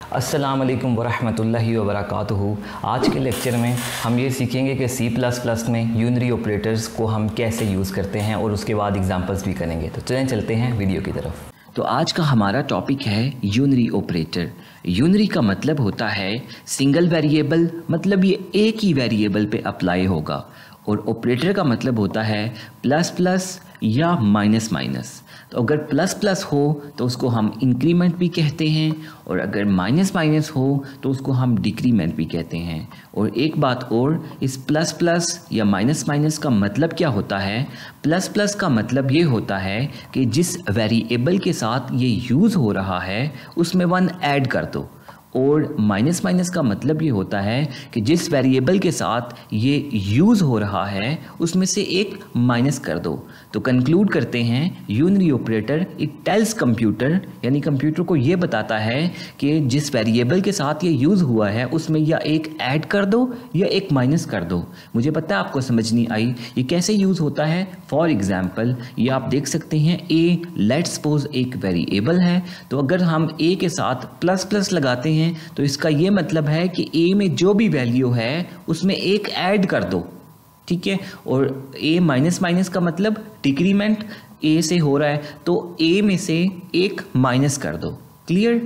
अस्सलाम वालेकुम वरहमतुल्लाहि वबरकातुहू। आज के लेक्चर में हम ये सीखेंगे कि C++ में यूनरी ऑपरेटर्स को हम कैसे यूज़ करते हैं और उसके बाद एग्जांपल्स भी करेंगे। तो चलें चलते हैं वीडियो की तरफ। तो आज का हमारा टॉपिक है यूनरी ऑपरेटर। यूनरी का मतलब होता है सिंगल वेरिएबल, मतलब ये एक ही वेरिएबल पे अप्लाई होगा। और ऑपरेटर का मतलब होता है प्लस प्लस या माइनस माइनस। तो अगर प्लस प्लस हो तो उसको हम इंक्रीमेंट भी कहते हैं, और अगर माइनस माइनस हो तो उसको हम डिक्रीमेंट भी कहते हैं। और एक बात और, इस प्लस प्लस या माइनस माइनस का मतलब क्या होता है? प्लस प्लस का मतलब ये होता है कि जिस वेरिएबल के साथ ये यूज़ हो रहा है उसमें 1 ऐड कर दो, और माइनस माइनस का मतलब ये होता है कि जिस वेरिएबल के साथ ये यूज़ हो रहा है उसमें से एक माइनस कर दो। तो कंक्लूड करते हैं, unary operator it tells computer, यानी कंप्यूटर को ये बताता है कि जिस वेरिएबल के साथ ये यूज़ हुआ है उसमें या एक ऐड कर दो या एक माइनस कर दो। मुझे पता है आपको समझ नहीं आई ये कैसे यूज़ होता है। फॉर एग्जाम्पल ये आप देख सकते हैं, ए लेट्स सपोज एक वेरिएबल है, तो अगर हम ए के साथ प्लस प्लस लगाते हैं तो इसका ये मतलब है कि ए में जो भी वैल्यू है उसमें एक ऐड कर दो, ठीक है। और ए माइनस माइनस का मतलब डिक्रीमेंट ए से हो रहा है, तो ए में से एक माइनस कर दो। क्लियर?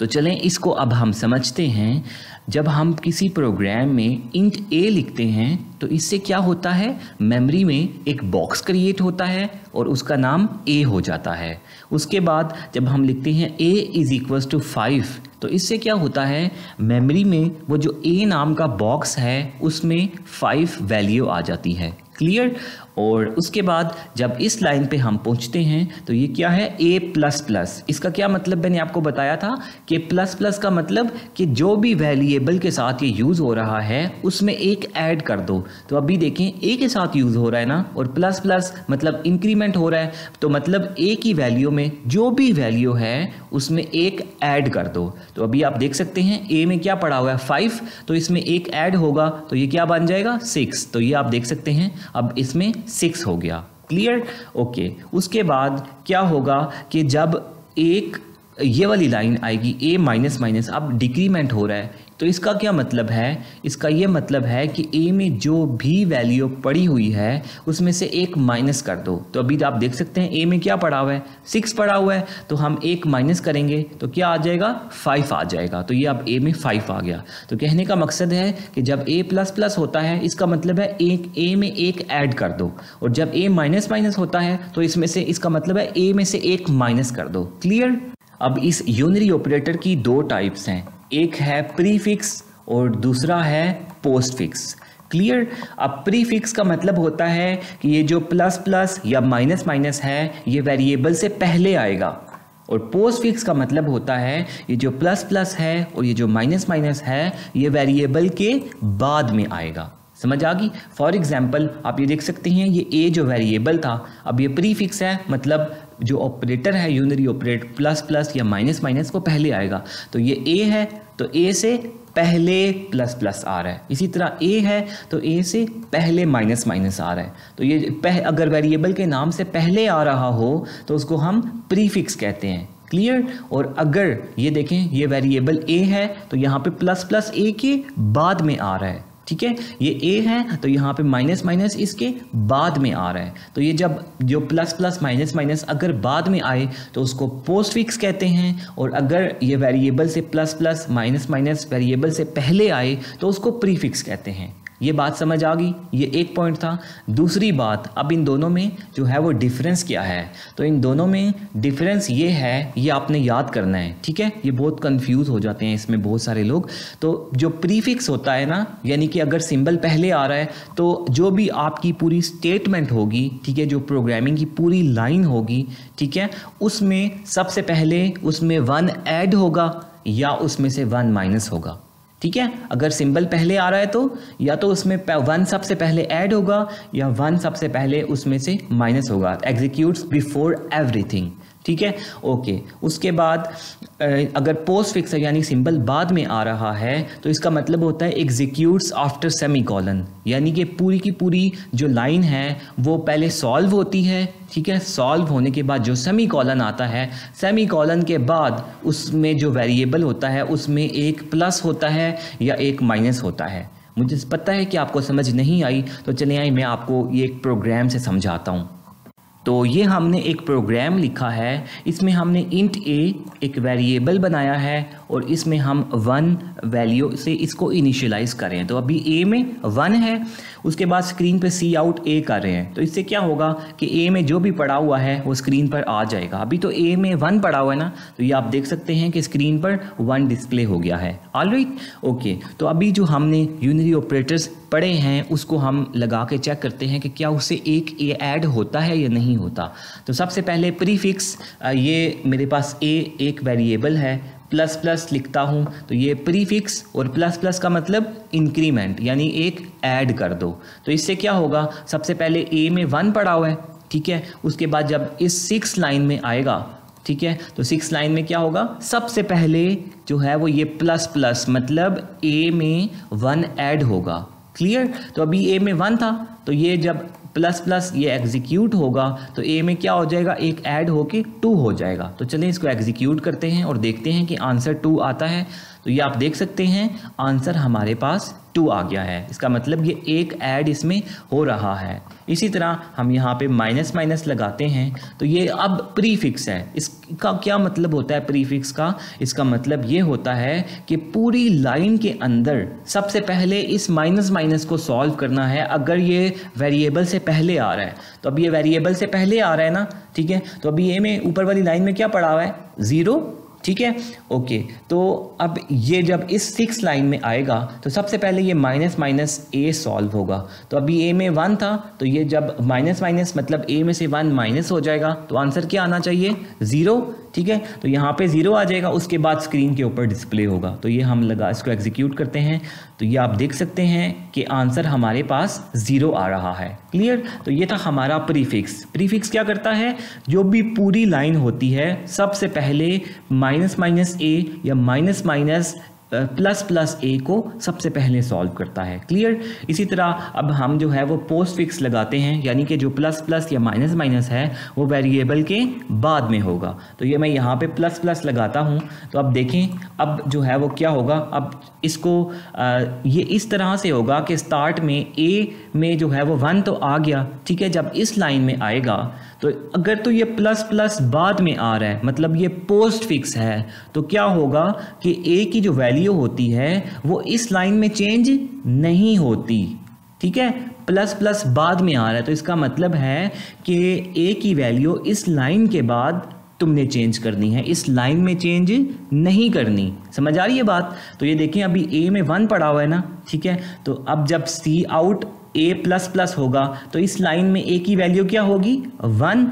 तो चलें इसको अब हम समझते हैं। जब हम किसी प्रोग्राम में इंट ए लिखते हैं तो इससे क्या होता है, मेमोरी में एक बॉक्स क्रिएट होता है और उसका नाम ए हो जाता है। उसके बाद जब हम लिखते हैं a इज़ इक्वल्स टू 5, तो इससे क्या होता है, मेमोरी में वो जो a नाम का बॉक्स है उसमें 5 वैल्यू आ जाती है। क्लियर? और उसके बाद जब इस लाइन पे हम पहुंचते हैं तो ये क्या है, a प्लस प्लस। इसका क्या मतलब मैंने आपको बताया था कि प्लस प्लस का मतलब कि जो भी वेरिएबल के साथ ये यूज़ हो रहा है उसमें एक ऐड कर दो। तो अभी देखें a के साथ यूज़ हो रहा है ना, और प्लस प्लस मतलब इंक्रीमेंट हो रहा है, तो मतलब a की वैल्यू में जो भी वैल्यू है उसमें एक ऐड कर दो। तो अभी आप देख सकते हैं a में क्या पड़ा हुआ है 5, तो इसमें एक ऐड होगा तो ये क्या बन जाएगा 6। तो ये आप देख सकते हैं अब इसमें 6 हो गया। क्लियर? ओके। उसके बाद क्या होगा कि जब एक ये वाली लाइन आएगी a माइनस माइनस, अब डिक्रीमेंट हो रहा है, तो इसका क्या मतलब है, इसका ये मतलब है कि a में जो भी वैल्यू पड़ी हुई है उसमें से एक माइनस कर दो। तो अभी आप देख सकते हैं a में क्या पड़ा हुआ है, 6 पड़ा हुआ है, तो हम एक माइनस करेंगे तो क्या आ जाएगा, 5 आ जाएगा। तो ये अब a में 5 आ गया। तो कहने का मकसद है कि जब a प्लस प्लस होता है इसका मतलब है एक a में एक ऐड कर दो, और जब a माइनस माइनस होता है तो इसमें से इसका मतलब है a में से एक माइनस कर दो। क्लियर? अब इस यूनरी ऑपरेटर की 2 टाइप्स हैं, एक है प्रीफिक्स और दूसरा है पोस्टफिक्स। क्लियर? अब प्रीफिक्स का मतलब होता है कि ये जो प्लस प्लस या माइनस माइनस है ये वेरिएबल से पहले आएगा, और पोस्टफिक्स का मतलब होता है ये जो प्लस प्लस है और ये जो माइनस माइनस है ये वेरिएबल के बाद में आएगा। समझ आ गई? फॉर एग्जाम्पल आप ये देख सकते हैं, ये a जो वेरिएबल था अब ये प्रीफिक्स है, मतलब जो ऑपरेटर है यूनरी ऑपरेटर प्लस प्लस या माइनस माइनस को पहले आएगा। तो ये a है तो a से पहले प्लस प्लस आ रहा है, इसी तरह a है तो a से पहले माइनस माइनस आ रहा है। तो ये अगर वेरिएबल के नाम से पहले आ रहा हो तो उसको हम प्रीफिक्स कहते हैं। क्लियर? और अगर ये देखें ये वेरिएबल a है तो यहाँ पे प्लस प्लस a के बाद में आ रहा है, ठीक है। ये a है तो यहाँ पे माइनस माइनस इसके बाद में आ रहा है। तो ये जब जो प्लस प्लस माइनस माइनस अगर बाद में आए तो उसको पोस्टफिक्स कहते हैं, और अगर ये वेरिएबल से plus plus minus minus variable से पहले आए तो उसको प्रीफिक्स कहते हैं। ये बात समझ आ गई? ये एक पॉइंट था। दूसरी बात, अब इन दोनों में जो है वो डिफरेंस क्या है, तो इन दोनों में डिफरेंस ये है, ये आपने याद करना है, ठीक है। ये बहुत कंफ्यूज हो जाते हैं इसमें बहुत सारे लोग। तो जो प्रीफिक्स होता है ना, यानी कि अगर सिंबल पहले आ रहा है तो जो भी आपकी पूरी स्टेटमेंट होगी, ठीक है, जो प्रोग्रामिंग की पूरी लाइन होगी, ठीक है, उसमें सबसे पहले उसमें 1 ऐड होगा या उसमें से 1 माइनस होगा। ठीक है, अगर सिंबल पहले आ रहा है तो या तो उसमें 1 सबसे पहले ऐड होगा या 1 सबसे पहले उसमें से माइनस होगा। Executes before everything. ठीक है, ओके। उसके बाद अगर पोस्ट फिक्स है यानी सिंबल बाद में आ रहा है तो इसका मतलब होता है एग्जीक्यूट्स आफ्टर सेमीकोलन, यानी कि पूरी की पूरी जो लाइन है वो पहले सॉल्व होती है, ठीक है। सॉल्व होने के बाद जो सेमीकोलन आता है, सेमीकोलन के बाद उसमें जो वेरिएबल होता है उसमें एक प्लस होता है या एक माइनस होता है। मुझे पता है कि आपको समझ नहीं आई, तो चलिए आइए मैं आपको ये एक प्रोग्राम से समझाता हूँ। तो ये हमने एक प्रोग्राम लिखा है, इसमें हमने इंट ए एक वेरिएबल बनाया है और इसमें हम 1 वैल्यू से इसको इनिशियलाइज कर रहे हैं। तो अभी ए में 1 है, उसके बाद स्क्रीन पे सी आउट ए कर रहे हैं। तो इससे क्या होगा कि ए में जो भी पड़ा हुआ है वो स्क्रीन पर आ जाएगा। अभी तो ए में 1 पड़ा हुआ है ना, तो ये आप देख सकते हैं कि स्क्रीन पर 1 डिस्प्ले हो गया है। Alright, okay. तो अभी जो हमने यूनरी ऑपरेटर्स पढ़े हैं उसको हम लगा के चेक करते हैं कि क्या उससे एक ए ऐड होता है या नहीं होता। तो सबसे पहले प्रीफिक्स, ये मेरे पास ए एक वेरिएबल है, प्लस प्लस लिखता हूँ तो ये प्रीफिक्स, और प्लस प्लस का मतलब इंक्रीमेंट यानी एक ऐड कर दो। तो इससे क्या होगा, सबसे पहले ए में 1 पड़ा हुआ है, ठीक है। उसके बाद जब इस 6 लाइन में आएगा, ठीक है, तो 6 लाइन में क्या होगा, सबसे पहले जो है वो ये प्लस प्लस मतलब ए में 1 ऐड होगा। क्लियर। तो अभी ए में 1 था, तो ये जब प्लस प्लस ये एग्जीक्यूट होगा तो ए में क्या हो जाएगा, एक ऐड होके 2 हो जाएगा। तो चलिए इसको एग्जीक्यूट करते हैं और देखते हैं कि आंसर 2 आता है। तो ये आप देख सकते हैं आंसर हमारे पास 2 आ गया है। इसका मतलब ये एक ऐड इसमें हो रहा है। इसी तरह हम यहाँ पे माइनस माइनस लगाते हैं तो ये अब प्रीफिक्स है। इसका क्या मतलब होता है प्रीफिक्स का, इसका मतलब ये होता है कि पूरी लाइन के अंदर सबसे पहले इस माइनस माइनस को सॉल्व करना है। अगर ये वेरिएबल से पहले आ रहा है, तो अब ये वेरिएबल से पहले आ रहा है ना, ठीक है। तो अभी ए में ऊपर वाली लाइन में क्या पड़ा हुआ है, 0, ठीक है, ओके। तो अब ये जब इस 6 लाइन में आएगा तो सबसे पहले ये माइनस माइनस ए सॉल्व होगा। तो अभी ए में 1 था, तो ये जब माइनस माइनस मतलब ए में से 1 माइनस हो जाएगा तो आंसर क्या आना चाहिए, 0, ठीक है। तो यहाँ पे 0 आ जाएगा, उसके बाद स्क्रीन के ऊपर डिस्प्ले होगा। तो ये हम लगा इसको एग्जीक्यूट करते हैं तो ये आप देख सकते हैं कि आंसर हमारे पास 0 आ रहा है। क्लियर। तो ये था हमारा प्रीफिक्स। प्रीफिक्स क्या करता है, जो भी पूरी लाइन होती है सबसे पहले माइनस माइनस ए या माइनस माइनस प्लस प्लस ए को सबसे पहले सॉल्व करता है। क्लियर। इसी तरह अब हम जो है वो पोस्ट फिक्स लगाते हैं, यानी कि जो प्लस प्लस या माइनस माइनस है वो वेरिएबल के बाद में होगा। तो ये मैं यहाँ पे प्लस प्लस लगाता हूँ। तो अब देखें अब जो है वो क्या होगा, अब इसको ये इस तरह से होगा कि स्टार्ट में ए में जो है वो 1 तो आ गया, ठीक है। जब इस लाइन में आएगा तो अगर तो ये प्लस प्लस बाद में आ रहा है मतलब ये पोस्ट फिक्स है, तो क्या होगा कि ए की जो वैल्यू होती है वो इस लाइन में चेंज नहीं होती, ठीक है। प्लस प्लस बाद में आ रहा है तो इसका मतलब है कि ए की वैल्यू इस लाइन के बाद तुमने चेंज करनी है, इस लाइन में चेंज नहीं करनी। समझ आ रही है बात। तो ये देखें अभी ए में 1 पड़ा हुआ है ना, ठीक है। तो अब जब सी आउट ए प्लस प्लस होगा तो इस लाइन में ए की वैल्यू क्या होगी, 1,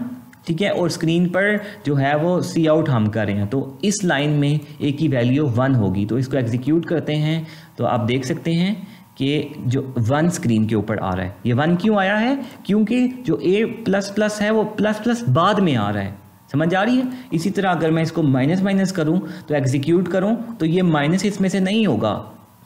ठीक है। और स्क्रीन पर जो है वो सी आउट हम कर रहे हैं तो इस लाइन में ए की वैल्यू 1 होगी। तो इसको एग्जीक्यूट करते हैं तो आप देख सकते हैं कि जो 1 स्क्रीन के ऊपर आ रहा है। ये 1 क्यों आया है, क्योंकि जो ए प्लस प्लस है वो प्लस प्लस बाद में आ रहा है। समझ आ रही है। इसी तरह अगर मैं इसको माइनस माइनस करूं तो एग्जीक्यूट करूं तो ये माइनस इसमें से नहीं होगा,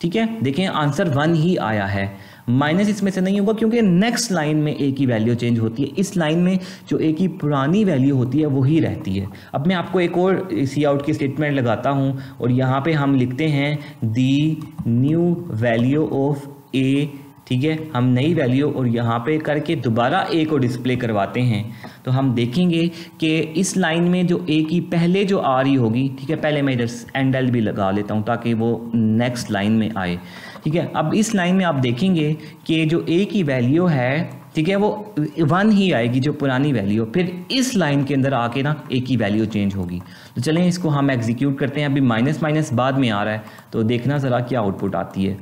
ठीक है। देखें आंसर 1 ही आया है, माइनस इसमें से नहीं होगा क्योंकि नेक्स्ट लाइन में ए की वैल्यू चेंज होती है। इस लाइन में जो ए की पुरानी वैल्यू होती है वही रहती है। अब मैं आपको एक और सी आउट की स्टेटमेंट लगाता हूं और यहाँ पे हम लिखते हैं दी न्यू वैल्यू ऑफ ए, ठीक है। हम नई वैल्यू और यहाँ पे करके दोबारा ए को डिस्प्ले करवाते हैं तो हम देखेंगे कि इस लाइन में जो ए की पहले जो आ रही होगी, ठीक है। पहले मैं इधर एंडल भी लगा लेता हूँ ताकि वो नेक्स्ट लाइन में आए, ठीक है। अब इस लाइन में आप देखेंगे कि जो ए की वैल्यू है, ठीक है, वो 1 ही आएगी जो पुरानी वैल्यू। फिर इस लाइन के अंदर आके ना ए की वैल्यू चेंज होगी। तो चलें इसको हम एग्जीक्यूट करते हैं। अभी माइनस माइनस बाद में आ रहा है तो देखना ज़रा क्या आउटपुट आती है।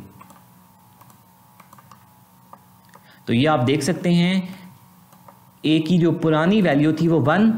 तो ये आप देख सकते हैं ए की जो पुरानी वैल्यू थी वो 1,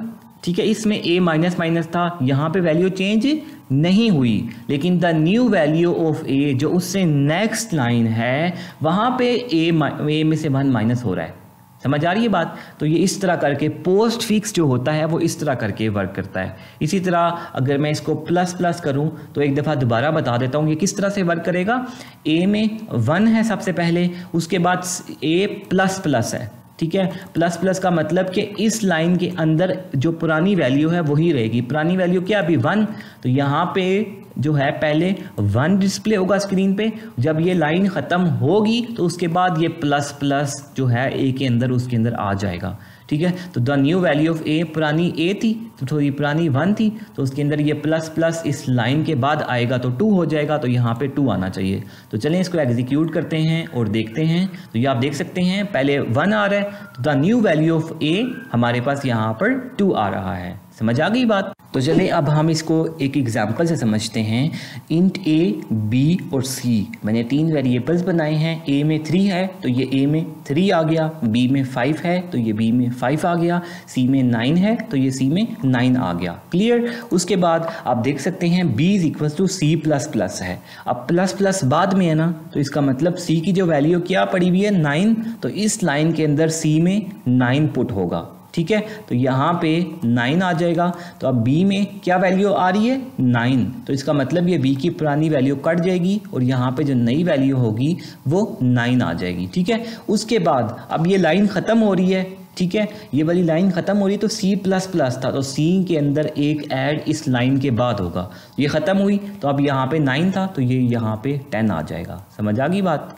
ठीक है। इसमें ए माइनस माइनस था, यहाँ पे वैल्यू चेंज नहीं हुई, लेकिन द न्यू वैल्यू ऑफ ए जो उससे नेक्स्ट लाइन है वहाँ पे ए में से 1 माइनस हो रहा है, समझ आ रही है बात। तो ये इस तरह करके पोस्ट फिक्स जो होता है वो इस तरह करके वर्क करता है। इसी तरह अगर मैं इसको प्लस प्लस करूं तो एक दफ़ा दोबारा बता देता हूं ये किस तरह से वर्क करेगा। ए में 1 है सबसे पहले, उसके बाद ए प्लस प्लस है, ठीक है। प्लस प्लस का मतलब कि इस लाइन के अंदर जो पुरानी वैल्यू है वही रहेगी। पुरानी वैल्यू क्या अभी 1, तो यहाँ पे जो है पहले 1 डिस्प्ले होगा स्क्रीन पे। जब ये लाइन ख़त्म होगी तो उसके बाद ये प्लस प्लस जो है ए के अंदर उसके अंदर आ जाएगा, ठीक है। तो द न्यू वैल्यू ऑफ ए, पुरानी ए थी तो थोड़ी पुरानी 1 थी, तो उसके अंदर ये प्लस प्लस इस लाइन के बाद आएगा तो 2 हो जाएगा, तो यहाँ पे 2 आना चाहिए। तो चलें इसको एग्जीक्यूट करते हैं और देखते हैं। तो ये आप देख सकते हैं पहले 1 आ रहा है, तो द न्यू वैल्यू ऑफ ए हमारे पास यहाँ पर 2 आ रहा है। समझ आ गई बात। तो चलिए अब हम इसको एक एग्जांपल से समझते हैं। इंट ए, बी और सी, मैंने 3 वेरिएबल्स बनाए हैं। ए में 3 है तो ये ए में 3 आ गया, बी में 5 है तो ये बी में 5 आ गया, सी में 9 है तो ये सी में 9 आ गया। क्लियर। उसके बाद आप देख सकते हैं b is equal to C plus plus है। अब प्लस प्लस बाद में है ना, तो इसका मतलब c की जो वैल्यू क्या पड़ी हुई है 9, तो इस लाइन के अंदर c में 9 पुट होगा, ठीक है। तो यहाँ पे 9 आ जाएगा। तो अब b में क्या वैल्यू आ रही है 9, तो इसका मतलब ये b की पुरानी वैल्यू कट जाएगी और यहाँ पे जो नई वैल्यू होगी वो 9 आ जाएगी, ठीक है। उसके बाद अब ये लाइन ख़त्म हो रही है, ठीक है, ये वाली लाइन ख़त्म हो रही है। तो c प्लस प्लस था तो c के अंदर एक ऐड इस लाइन के बाद होगा, ये ख़त्म हुई तो अब यहाँ पे 9 था तो ये यहाँ पे 10 आ जाएगा। समझ आ गई बात।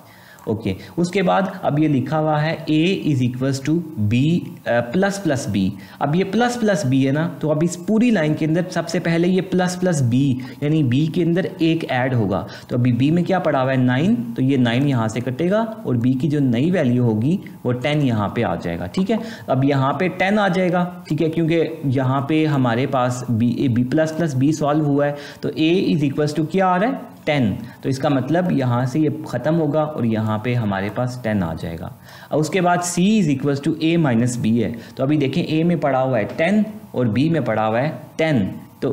ओके। उसके बाद अब ये लिखा हुआ है a is equals to B plus plus B. अब ये प्लस प्लस बी है ना, तो अब इस पूरी लाइन के अंदर सबसे पहले ये प्लस प्लस बी यानी b के अंदर एक ऐड होगा। तो अभी b में क्या पड़ा हुआ है 9, तो ये 9 यहाँ से कटेगा और b की जो नई वैल्यू होगी वो 10 यहाँ पे आ जाएगा, ठीक है। अब यहाँ पे 10 आ जाएगा, ठीक है, क्योंकि यहाँ पे हमारे पास b plus plus B solve हुआ है। तो a इज इक्वल्स टू क्या आ रहा है 10, तो इसका मतलब यहाँ से ये ख़त्म होगा और यहाँ पे हमारे पास 10 आ जाएगा। और उसके बाद c is equals to a minus B है। तो अभी देखें a में पड़ा हुआ है 10 और b में पड़ा हुआ है 10, तो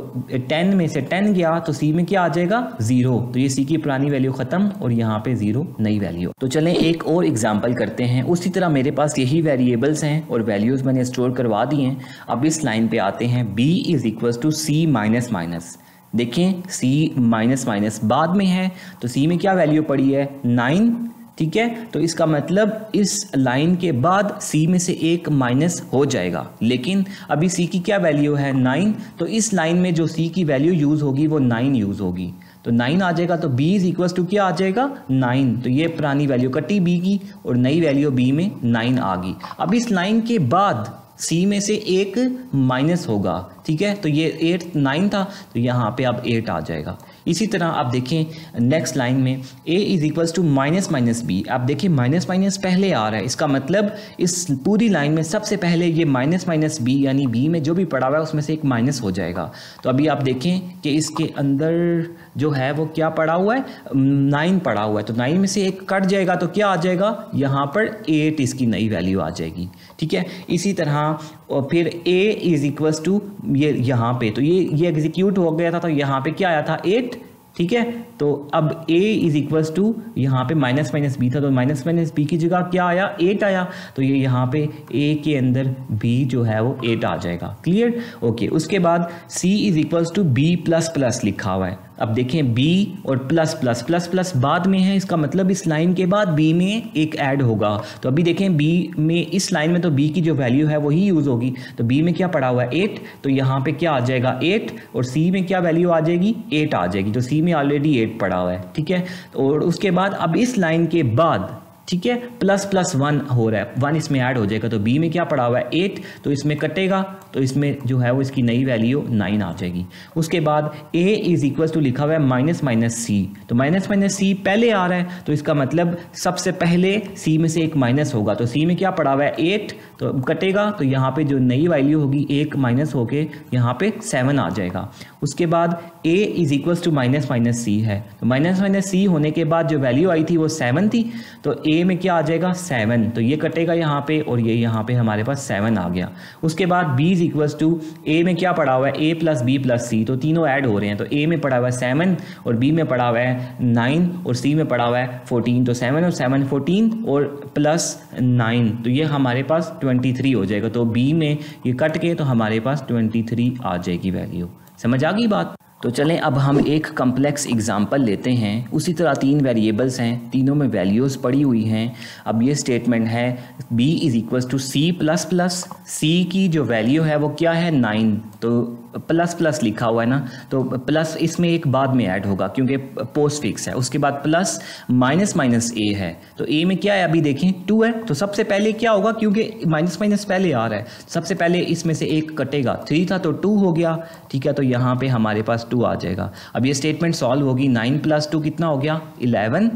10 में से 10 गया तो c में क्या आ जाएगा 0, तो ये c की पुरानी वैल्यू ख़त्म और यहाँ पे 0 नई वैल्यू। तो चलें एक और एग्जांपल करते हैं। उसी तरह मेरे पास यही वेरिएबल्स हैं और वैल्यूज़ मैंने स्टोर करवा दी हैं। अब इस लाइन पे आते हैं b is equals to c minus minus. देखें c माइनस माइनस बाद में है तो c में क्या वैल्यू पड़ी है 9, ठीक है। तो इसका मतलब इस लाइन के बाद c में से एक माइनस हो जाएगा, लेकिन अभी c की क्या वैल्यू है 9, तो इस लाइन में जो c की वैल्यू यूज़ होगी वो 9 यूज़ होगी, तो 9 आ जाएगा। तो b इज इक्वल्स टू क्या आ जाएगा 9, तो ये पुरानी वैल्यू कटी b की और नई वैल्यू b में 9 आ गई। अब इस लाइन के बाद c में से एक माइनस होगा, ठीक है, तो ये 9 था तो यहाँ पे अब 8 आ जाएगा। इसी तरह आप देखें नेक्स्ट लाइन में a is equals to minus minus B. आप देखिए माइनस माइनस पहले आ रहा है, इसका मतलब इस पूरी लाइन में सबसे पहले ये माइनस माइनस बी यानी b में जो भी पड़ा हुआ है उसमें से एक माइनस हो जाएगा। तो अभी आप देखें कि इसके अंदर जो है वो क्या पड़ा हुआ है 9 पड़ा हुआ है, तो 9 में से एक कट जाएगा तो क्या आ जाएगा यहाँ पर 8 इसकी नई वैल्यू आ जाएगी, ठीक है। इसी तरह और फिर a इज इक्वल्स टू ये यहाँ पे तो ये एग्जीक्यूट हो गया था, तो यहाँ पे क्या आया था 8, ठीक है। तो अब a इज इक्वल्स टू यहाँ पे माइनस माइनस बी था तो माइनस माइनस बी की जगह क्या आया 8 आया, तो ये यहाँ पे a के अंदर b जो है वो 8 आ जाएगा। क्लियर। ओके। उसके बाद c is equals to b plus plus लिखा हुआ है। अब देखें b और प्लस प्लस प्लस प्लस बाद में है, इसका मतलब इस लाइन के बाद b में एक ऐड होगा। तो अभी देखें b में इस लाइन में तो b की जो वैल्यू है वही यूज़ होगी, तो b में क्या पड़ा हुआ है 8, तो यहाँ पे क्या आ जाएगा 8 और c में क्या वैल्यू आ जाएगी 8 आ जाएगी, तो c में ऑलरेडी 8 पड़ा हुआ है, ठीक है। और उसके बाद अब इस लाइन के बाद ठीक है प्लस प्लस 1 हो रहा है, 1 इसमें ऐड हो जाएगा, तो b में क्या पड़ा हुआ है 8, तो इसमें कटेगा तो इसमें जो है वो इसकी नई वैल्यू 9 आ जाएगी। उसके बाद a इज इक्वल टू लिखा हुआ है माइनस माइनस सी, तो माइनस माइनस सी पहले आ रहा है तो इसका मतलब सबसे पहले c में से एक माइनस होगा, तो c में क्या पड़ा हुआ है 8, तो कटेगा तो यहाँ पे जो नई वैल्यू होगी एक माइनस होके यहाँ पे 7 आ जाएगा। उसके बाद a is equal to minus minus C है, तो माइनस माइनस सी होने के बाद जो वैल्यू आई थी वो 7 थी, तो a ए में क्या आ जाएगा 7, तो ये कटेगा यहाँ पे और ये यहाँ पे हमारे पास 7 आ गया। उसके बाद b इज इक्वल्स टू ए में क्या पड़ा हुआ है a प्लस बी प्लस सी, तो तीनों ऐड हो रहे हैं, तो a में पड़ा हुआ है 7 और b में पड़ा हुआ है 9 और c में पड़ा हुआ है 14, तो 7 और 7 14 और प्लस 9, तो ये हमारे पास 23 हो जाएगा। तो b में ये कट के तो हमारे पास 23 आ जाएगी वैल्यू। समझ आ गई बात? तो चलें अब हम एक कम्प्लेक्स एग्जांपल लेते हैं। उसी तरह 3 वेरिएबल्स हैं, तीनों में वैल्यूज़ पड़ी हुई हैं। अब ये स्टेटमेंट है b is equals to C plus plus, C की जो वैल्यू है वो क्या है 9, तो प्लस प्लस लिखा हुआ है ना, तो प्लस इसमें एक बाद में ऐड होगा क्योंकि पोस्ट फिक्स है। उसके बाद प्लस माइनस माइनस ए है, तो ए में क्या है अभी देखें 2 है, तो सबसे पहले क्या होगा क्योंकि माइनस माइनस पहले आ रहा है, सबसे पहले इसमें से एक कटेगा, 3 था तो 2 हो गया, ठीक है, तो यहाँ पे हमारे पास 2 आ जाएगा। अब ये स्टेटमेंट सॉल्व होगी, 9 प्लस 2 कितना हो गया 11,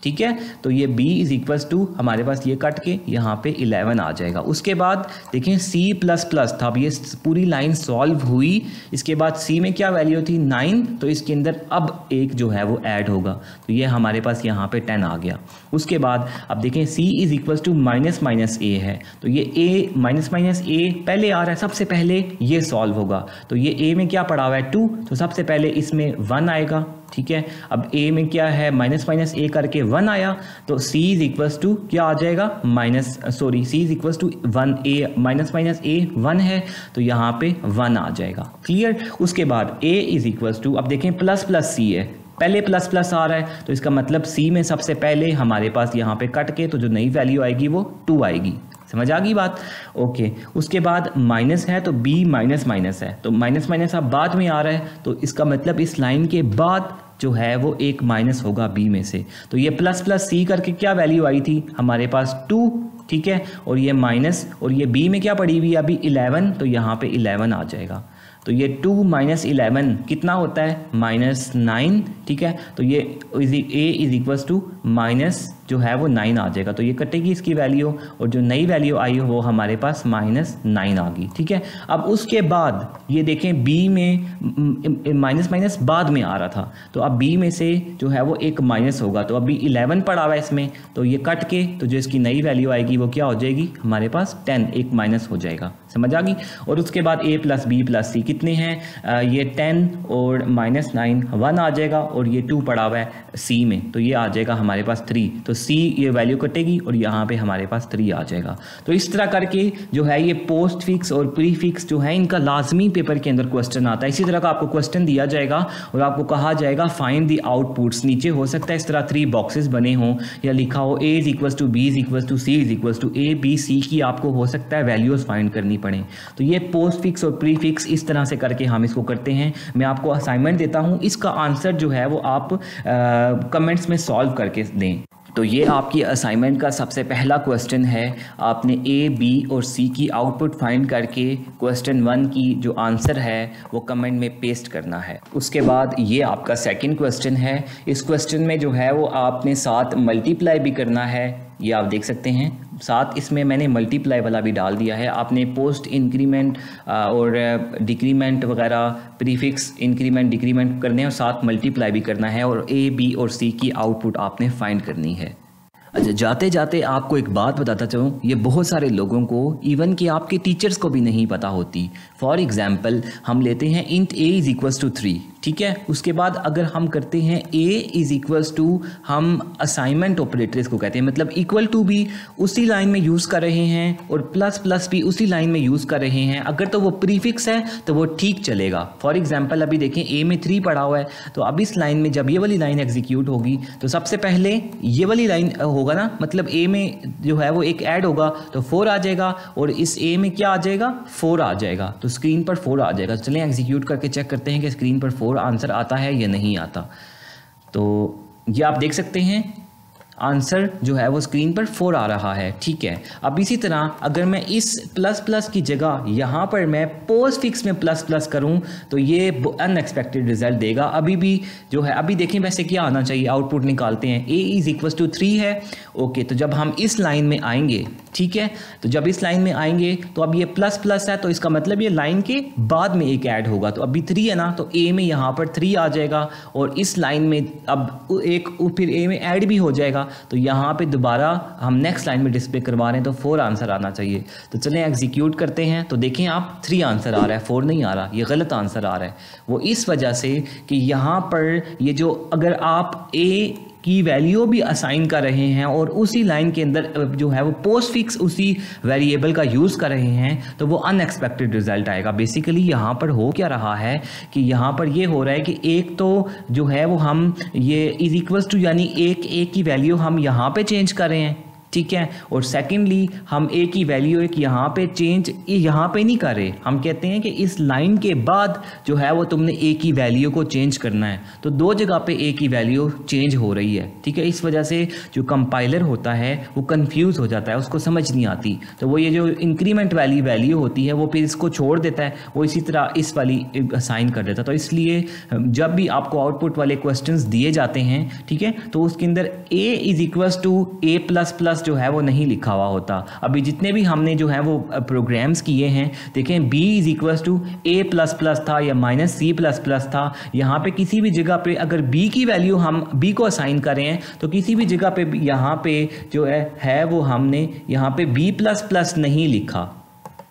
ठीक है, तो ये b इज इक्वल्स टू हमारे पास ये कट के यहाँ पे 11 आ जाएगा। उसके बाद देखें c प्लस प्लस था, अब ये पूरी लाइन सॉल्व हुई, इसके बाद c में क्या वैल्यू थी 9, तो इसके अंदर अब एक जो है वो ऐड होगा, तो ये हमारे पास यहाँ पे 10 आ गया। उसके बाद अब देखें c is equals to minus minus A है, तो ये a माइनस माइनस ए पहले आ रहा है, सबसे पहले ये सॉल्व होगा, तो ये a में क्या पड़ा हुआ है 2, तो सबसे पहले इसमें 1 आएगा, ठीक है। अब a में क्या है माइनस माइनस ए करके 1 आया, तो c इज इक्वल्स टू क्या आ जाएगा c is equals to 1, a minus minus A 1 है, तो यहाँ पे 1 आ जाएगा, क्लियर। उसके बाद a इज इक्वल्स टू, अब देखें प्लस प्लस c है, पहले प्लस प्लस आ रहा है, तो इसका मतलब c में सबसे पहले हमारे पास यहाँ पे कट के तो जो नई वैल्यू आएगी वो 2 आएगी। समझ आ गई बात? ओके। उसके बाद माइनस है तो b माइनस माइनस है, तो माइनस माइनस अब बाद में आ रहा है, तो इसका मतलब इस लाइन के बाद जो है वो एक माइनस होगा b में से, तो ये प्लस प्लस c करके क्या वैल्यू आई थी हमारे पास 2, ठीक है, और ये माइनस, और ये b में क्या पड़ी हुई है अभी 11, तो यहाँ पे 11 आ जाएगा, तो ये 2 माइनस 11 कितना होता है -9, ठीक है, तो ये a is equals to minus जो है वो 9 आ जाएगा, तो ये कटेगी इसकी वैल्यू, और जो नई वैल्यू आई वो हमारे पास -9 आ गई, ठीक है। अब उसके बाद ये देखें b में माइनस माइनस बाद में आ रहा था, तो अब b में से जो है वो एक माइनस होगा, तो अभी 11 पड़ा हुआ है इसमें, तो ये कट के तो जो इसकी नई वैल्यू आएगी वो क्या हो जाएगी हमारे पास 10, एक माइनस हो जाएगा। समझ आ गई? और उसके बाद a प्लस बी प्लस सी कितने हैं, ये 10 और -9 1 आ जाएगा, और ये 2 पड़ा हुआ है c में, तो ये आ जाएगा हमारे पास 3, तो c ये वैल्यू कटेगी और यहाँ पे हमारे पास 3 आ जाएगा। तो इस तरह करके जो है ये पोस्ट फिक्स और प्री फिक्स जो है इनका लाजमी पेपर के अंदर क्वेश्चन आता है। इसी तरह का आपको क्वेश्चन दिया जाएगा और आपको कहा जाएगा फाइंड द आउटपुट्स, नीचे हो सकता है इस तरह 3 बॉक्सेस बने हों या लिखा हो a is equals to b is equals to c is equals to a b c की आपको हो सकता है वैल्यूज फाइंड करनी पड़े। तो ये पोस्ट फिक्स और प्री फिक्स इस तरह से करके हम इसको करते हैं। मैं आपको असाइनमेंट देता हूँ, इसका आंसर जो है वो आप कमेंट्स में सॉल्व करके दें। तो ये आपकी असाइनमेंट का सबसे पहला क्वेश्चन है, आपने ए बी और सी की आउटपुट फाइंड करके क्वेश्चन 1 की जो आंसर है वो कमेंट में पेस्ट करना है। उसके बाद ये आपका सेकंड क्वेश्चन है, इस क्वेश्चन में जो है वो आपने साथ मल्टीप्लाई भी करना है, ये आप देख सकते हैं, साथ इसमें मैंने मल्टीप्लाई वाला भी डाल दिया है। आपने पोस्ट इंक्रीमेंट और डिक्रीमेंट वगैरह प्रीफिक्स इंक्रीमेंट डिक्रीमेंट करने हैं और साथ मल्टीप्लाई भी करना है, और ए बी और सी की आउटपुट आपने फाइंड करनी है। अच्छा, जाते जाते आपको एक बात बताता चलूँ, ये बहुत सारे लोगों को इवन कि आपके टीचर्स को भी नहीं पता होती। फॉर एग्जांपल हम लेते हैं int a is equals to 3, ठीक है, उसके बाद अगर हम करते हैं a इज इक्वल्स टू, हम असाइनमेंट ऑपरेटर इसको कहते हैं, मतलब इक्वल टू भी उसी लाइन में यूज़ कर रहे हैं और प्लस प्लस भी उसी लाइन में यूज़ कर रहे हैं। अगर तो वो प्रीफिक्स है तो वो ठीक चलेगा। फॉर एग्जांपल अभी देखें a में 3 पड़ा हुआ है, तो अब इस लाइन में जब ये वाली लाइन एग्जीक्यूट होगी तो सबसे पहले ये वाली लाइन होगा ना, मतलब a में जो है वो एक ऐड होगा तो 4 आ जाएगा, और इस a में क्या आ जाएगा 4 आ जाएगा, तो स्क्रीन पर 4 आ जाएगा। चलें एग्जीक्यूट करके चेक करते हैं कि स्क्रीन पर 4 आंसर आता है या नहीं आता। तो ये आप देख सकते हैं आंसर जो है वो स्क्रीन पर 4 आ रहा है, ठीक है। अब इसी तरह अगर मैं इस प्लस प्लस की जगह यहाँ पर मैं पोस्ट फिक्स में प्लस प्लस करूँ तो ये अनएक्सपेक्टेड रिजल्ट देगा। अभी भी जो है, अभी देखें वैसे क्या आना चाहिए, आउटपुट निकालते हैं, a इज इक्वल्स टू 3 है, ओके। तो जब हम इस लाइन में आएंगे, ठीक है, तो जब इस लाइन में आएंगे तो अब ये प्लस प्लस है, तो इसका मतलब ये लाइन के बाद में एक ऐड होगा, तो अभी 3 है ना, तो a में यहाँ पर 3 आ जाएगा, और इस लाइन में अब एक फिर a में ऐड भी हो जाएगा, जाएगा। तो यहाँ पे दोबारा हम नेक्स्ट लाइन में डिस्प्ले करवा रहे हैं तो 4 आंसर आना चाहिए। तो चलें एग्जीक्यूट करते हैं। तो देखें आप 3 आंसर आ रहा है, 4 नहीं आ रहा, ये गलत आंसर आ रहा है। वो इस वजह से कि यहाँ पर ये जो अगर आप ए की वैल्यू भी असाइन कर रहे हैं और उसी लाइन के अंदर जो है वो पोस्ट फिक्स उसी वेरिएबल का यूज़ कर रहे हैं तो वो अनएक्सपेक्टेड रिजल्ट आएगा। बेसिकली यहाँ पर हो क्या रहा है कि यहाँ पर ये हो रहा है कि एक तो जो है वो हम ये इज इक्वल्स टू यानी एक की वैल्यू हम यहाँ पे चेंज कर रहे हैं, ठीक है, और सेकेंडली हम ए की वैल्यू एक यहाँ पे चेंज यहाँ पे नहीं कर रहे, हम कहते हैं कि इस लाइन के बाद जो है वो तुमने ए की वैल्यू को चेंज करना है। तो 2 जगह पे ए की वैल्यू चेंज हो रही है, ठीक है। इस वजह से जो कंपाइलर होता है वो कंफ्यूज हो जाता है, उसको समझ नहीं आती। तो वो ये जो इंक्रीमेंट वाली वैल्यू होती है वो फिर इसको छोड़ देता है, वो इसी तरह इस वाली असाइन कर देता है। तो इसलिए जब भी आपको आउटपुट वाले क्वेश्चन दिए जाते हैं, ठीक है, तो उसके अंदर A is equals to A plus plus जो है वो नहीं लिखा हुआ होता। अभी जितने भी हमने जो है वो प्रोग्राम्स किए हैं, देखें B is equals to A plus plus था या माइनस सी प्लस प्लस था। यहाँ पे किसी भी जगह पे अगर बी की वैल्यू हम बी को असाइन करें हैं तो किसी भी जगह पे यहाँ पे जो है वो हमने यहाँ पे बी प्लस प्लस नहीं लिखा,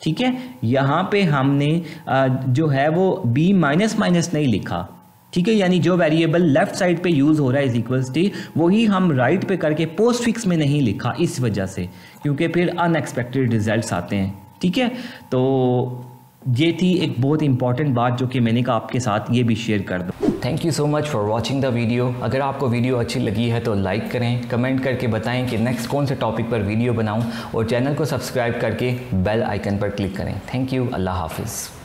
ठीक है। यहाँ पे हमने जो है वो बी माइनस माइनस नहीं लिखा, ठीक है। यानी जो वेरिएबल लेफ्ट साइड पे यूज़ हो रहा है इज इक्वल्स टू वही हम राइट पे करके पोस्ट फिक्स में नहीं लिखा, इस वजह से, क्योंकि फिर अनएक्सपेक्टेड रिजल्ट्स आते हैं, ठीक है। तो ये थी एक बहुत इंपॉर्टेंट बात जो कि मैंने कहा आपके साथ ये भी शेयर कर दूँ। Thank you so much for watching the video. अगर आपको वीडियो अच्छी लगी है तो लाइक करें, कमेंट करके बताएं कि नेक्स्ट कौन से टॉपिक पर वीडियो बनाऊं और चैनल को सब्सक्राइब करके बेल आइकन पर क्लिक करें। Thank you. अल्लाह हाफिज़।